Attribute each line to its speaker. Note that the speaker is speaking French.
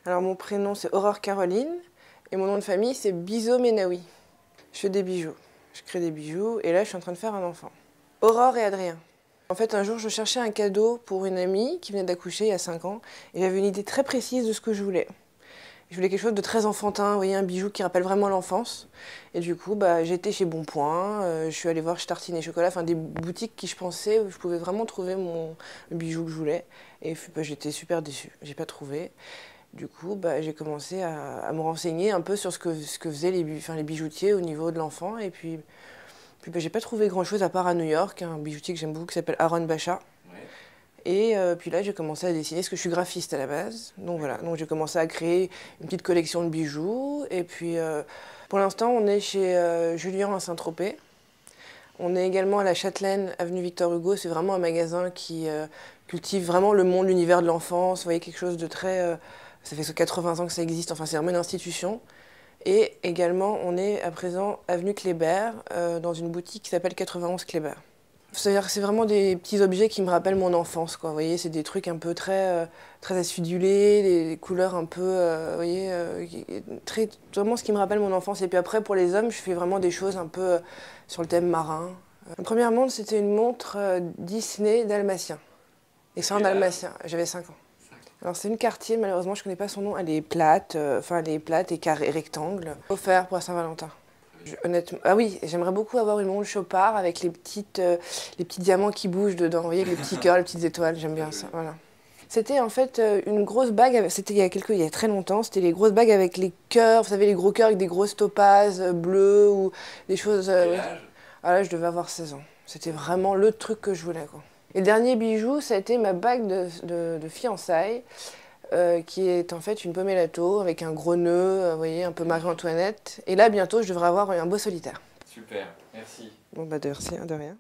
Speaker 1: Alors mon prénom c'est Aurore Caroline et mon nom de famille c'est Bizo Menaoui. Je fais des bijoux, je crée des bijoux et là je suis en train de faire un enfant. Aurore et Adrien. En fait un jour je cherchais un cadeau pour une amie qui venait d'accoucher il y a 5 ans et j'avais une idée très précise de ce que je voulais. Je voulais quelque chose de très enfantin, vous voyez, un bijou qui rappelle vraiment l'enfance. Et du coup, j'étais chez Bonpoint, je suis allée voir chez Tartine et Chocolat, enfin des boutiques qui je pensais où je pouvais vraiment trouver le bijou que je voulais. Et j'étais super déçue, j'ai pas trouvé. Du coup, j'ai commencé à me renseigner un peu sur ce que faisaient les bijoutiers au niveau de l'enfant. Et puis j'ai pas trouvé grand chose à part à New York, un bijoutier que j'aime beaucoup qui s'appelle Aaron Bacha. Et puis là, j'ai commencé à dessiner, parce que je suis graphiste à la base. Donc voilà, donc j'ai commencé à créer une petite collection de bijoux. Et puis pour l'instant, on est chez Julien à Saint-Tropez. On est également à la Châtelaine, avenue Victor Hugo. C'est vraiment un magasin qui cultive vraiment le monde, l'univers de l'enfance. Vous voyez, quelque chose de très... ça fait 80 ans que ça existe, enfin c'est vraiment une institution. Et également, on est à présent avenue Kléber, dans une boutique qui s'appelle 91 Kléber. C'est-à-dire que c'est vraiment des petits objets qui me rappellent mon enfance, quoi. Vous voyez, c'est des trucs un peu très acidulés, des couleurs un peu, vous voyez, vraiment ce qui me rappelle mon enfance. Et puis après, pour les hommes, je fais vraiment des choses un peu sur le thème marin. Ma première montre, c'était une montre Disney dalmatien. Et c'est un dalmatien, j'avais 5 ans. Alors c'est une Cartier, malheureusement, je ne connais pas son nom. Elle est plate, elle est plate et carré, rectangle. Offert pour Saint-Valentin. Honnêtement, ah oui, j'aimerais beaucoup avoir une montre Chopard avec les petits diamants qui bougent dedans, vous voyez, les petits cœurs, les petites étoiles, j'aime bien ça, voilà. C'était en fait une grosse bague, c'était il y a très longtemps, c'était les grosses bagues avec les cœurs, vous savez, les gros cœurs avec des grosses topazes bleues ou des choses...
Speaker 2: Quel âge?
Speaker 1: Ah là, je devais avoir 16 ans. C'était vraiment le truc que je voulais, quoi. Et le dernier bijou, ça a été ma bague de fiançailles. Qui est en fait une pomellato avec un gros nœud, vous voyez, un peu Marie-Antoinette. Et là, bientôt, je devrais avoir un beau solitaire.
Speaker 2: Super, merci.
Speaker 1: Bon, de rien.